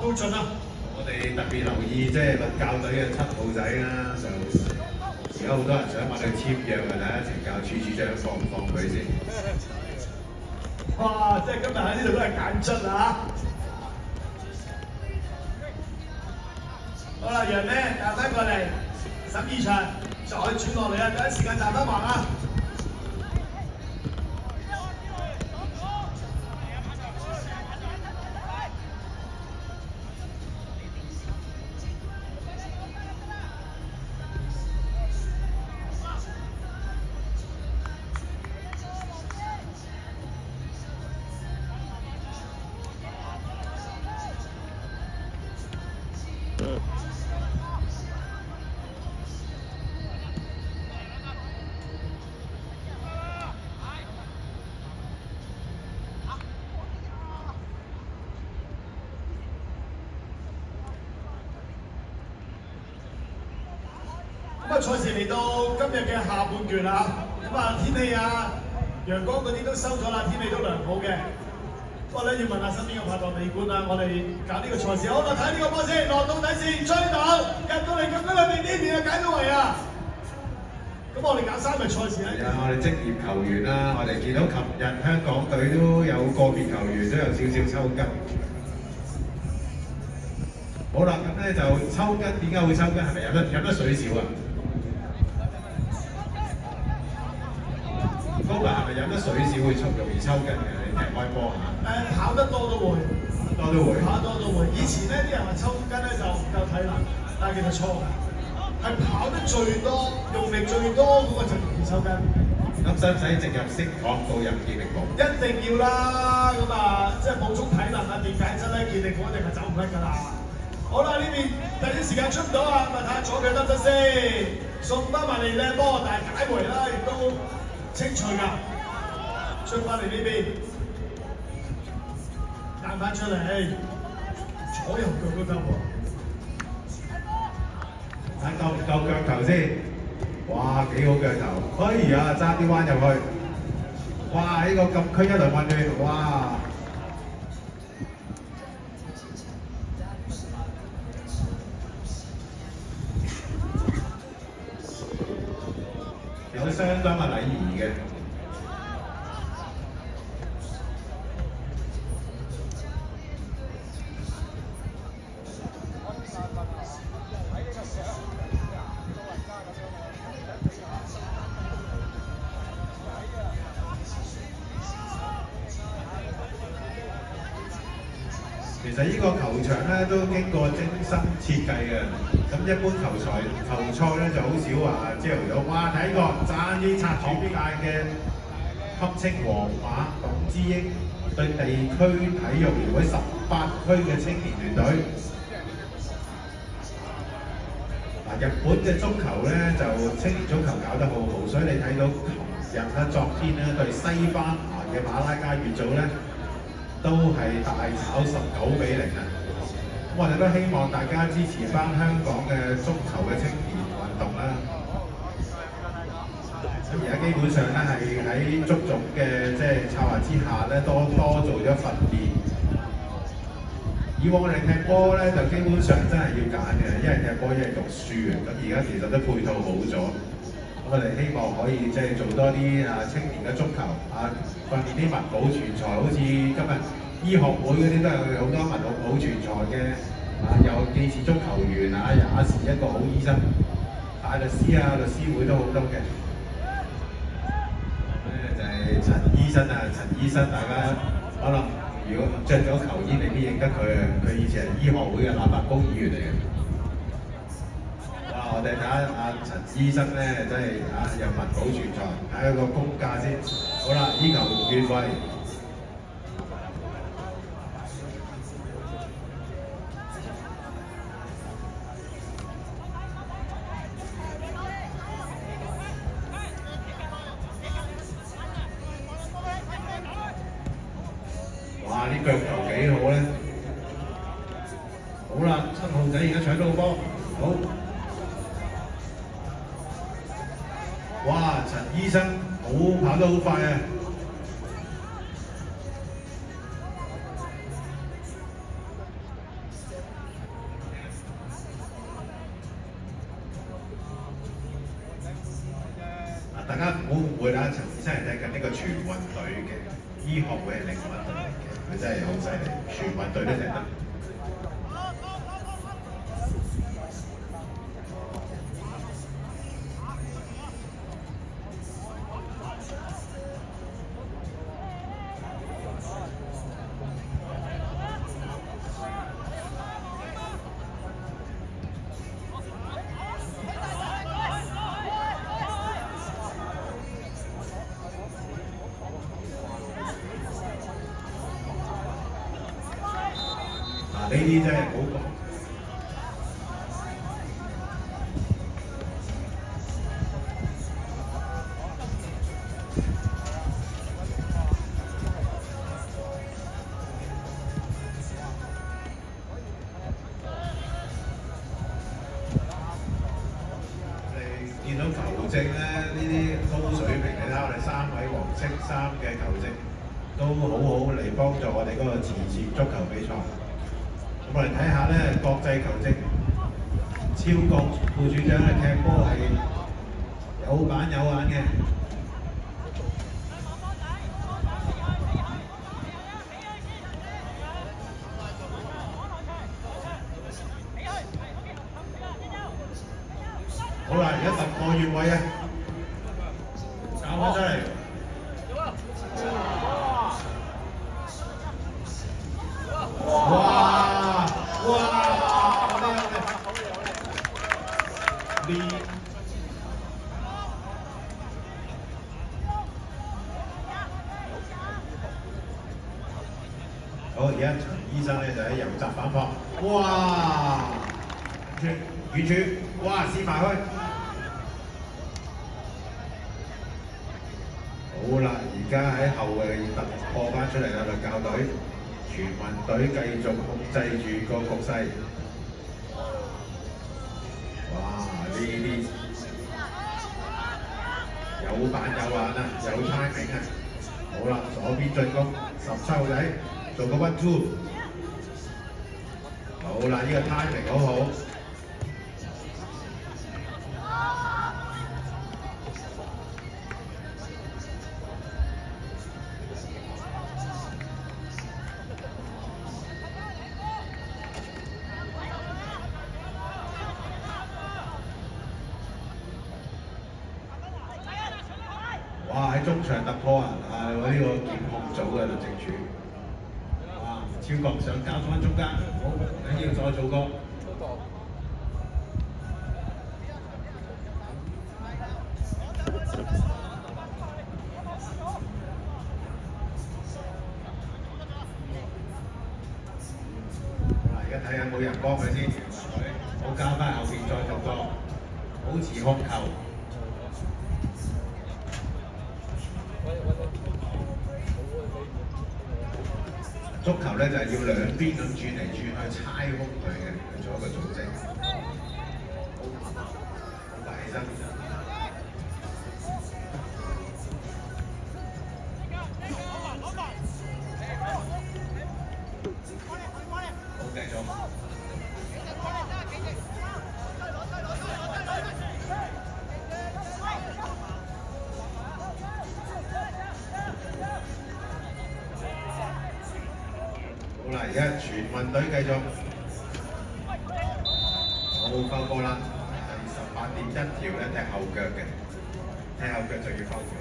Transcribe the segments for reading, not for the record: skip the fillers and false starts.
高進啦。我哋特別留意即係律教隊嘅7號仔啦，就而家好多人想問佢簽約啊，睇下懲教處處長放唔放佢先。哇！即係今日喺呢度都係揀出啊！好啦，楊咩彈翻過嚟，12場再轉落嚟啊！第一時間彈翻橫啊！咁啊，賽事嚟到今日嘅下半段啦，咁啊天氣啊、陽光嗰啲都收咗啦，天氣都良好嘅。不過咧，要問下身邊嘅拍檔美官啊，我哋搞呢個賽事，好啦，睇呢個波先，落到底線，追到入到嚟咁樣裏邊呢邊啊，解到圍啊！咁我哋搞3日賽事咧。係啊，我哋職業球員啦，我哋見到琴日香港隊都有個別球員都有少少抽筋。好啦，咁咧就抽筋，點解會抽筋？係咪飲得水少啊？高達係咪飲得水少會容易抽筋嘅？你踢開波嚇？跑得多都會，多都會。跑多都會。以前咧啲人話抽筋咧就唔夠體能，但係其實錯，係跑得最多、用力最多嗰個就容易抽筋。咁使唔使直入式講到入健力寶？一定要啦，咁啊，即係補充體能啊、電解質咧，健力寶一定係走唔甩㗎啦。好啦，呢邊第一時間出唔到啊，咪睇下左腳得唔得先？送翻埋嚟靚波，但係解圍啦，亦都清脆㗎。出翻嚟呢邊，彈翻出嚟，左右腳都得喎。睇夠唔夠腳頭先？哇，幾好腳頭！哎呀，爭啲彎入去。哇！呢個禁區一輪混亂，哇！有相當嘅禮儀嘅。其實呢個球場咧都經過精心設計嘅，咁一般球賽咧就好少話朝頭早，哇睇過爭啲擦住邊界嘅堪稱皇馬董之英對地區體育聯會18區嘅青年團隊。嗱，日本嘅足球咧就青年足球搞得好好，所以你睇到琴日咧昨天咧對西班牙嘅馬拉加乙組咧。都係大炒19-0啊！咁我哋都希望大家支持翻香港嘅足球嘅青年運動啦。咁而家基本上咧係喺足總嘅即係策劃之下咧，多做咗訓練。以往我哋踢波咧就基本上真係要揀嘅，一係踢波一係讀書嘅。咁而家其實都配套好咗。我哋希望可以即係做多啲青年嘅足球訓練啲文保全才，好似今日醫學會嗰啲都有好多文保全才嘅有既是足球員也是一個好醫生，大律師律師會都好多嘅。就係陳醫生陳醫生大家可能如果着咗球衣未必認得佢佢以前係醫學會嘅立法局議員嚟嘅。我哋睇下陳醫生咧，真係有文保全才，睇下個公價先。好啦，依球月費。哇！啲腳頭幾好咧。好啦，7號仔而家搶到個波，好。哇！陳醫生跑得好快啊！大家唔好誤會啦，陳醫生係睇緊呢個全運隊嘅，醫學會係另外一隊嚟嘅，佢真係好犀利，全運隊都踢得。呢啲真係好講。你見到球證咧，呢啲高水平，你睇下我哋3位黃色衫嘅球證都好好嚟幫助我哋嗰個慈善足球比賽。咁我哋睇下咧，國際球證超國副處長咧踢波係有板有眼嘅。好啦，而家突破越位啊，搞翻出嚟。好，而家陳醫生咧就喺右閘反撲，哇！遠處，哇！試埋去。好啦，而家喺後衞突破翻出嚟啦，律教隊，全運隊繼續控制住個局勢。哇！呢啲有板有眼啊，有 timing 啊！好啦，左邊進攻，17號仔做個 1-2。好啦，呢個 timing 好好。哇！喺中場突破啊！我呢個檢控組嘅律政處，哇！超國想交翻中間，好唔緊要，再做個。嗱，而家睇下冇人幫佢先，好交翻後邊再做個，保持控球。足球咧就係要兩邊咁轉嚟轉去，猜空佢嘅，去做一個組織。好大起身。好繼續。好啦，而家全運隊繼續，好收波啦。第18.1條咧踢後腳嘅，踢後腳就要收腳。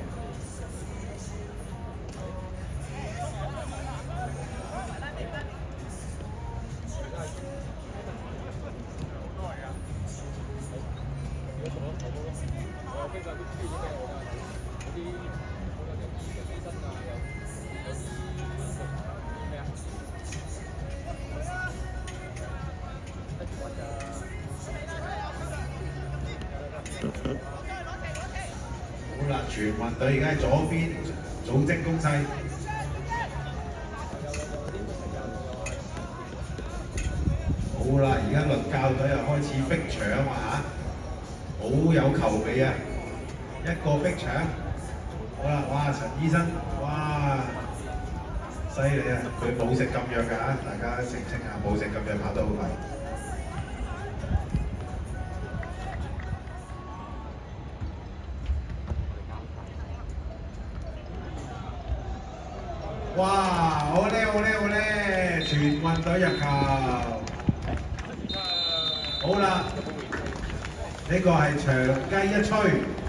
好啦，全運隊而家喺左邊組織攻勢。好啦，而家律教隊又開始逼搶啊！好有球味啊！一個逼搶，好啦，哇！陳醫生，哇！犀利啊！佢冇食禁藥㗎，大家澄清下，冇食禁藥跑得好快。哇！好叻好叻好叻！全運隊入球。好啦，呢個係長雞一吹。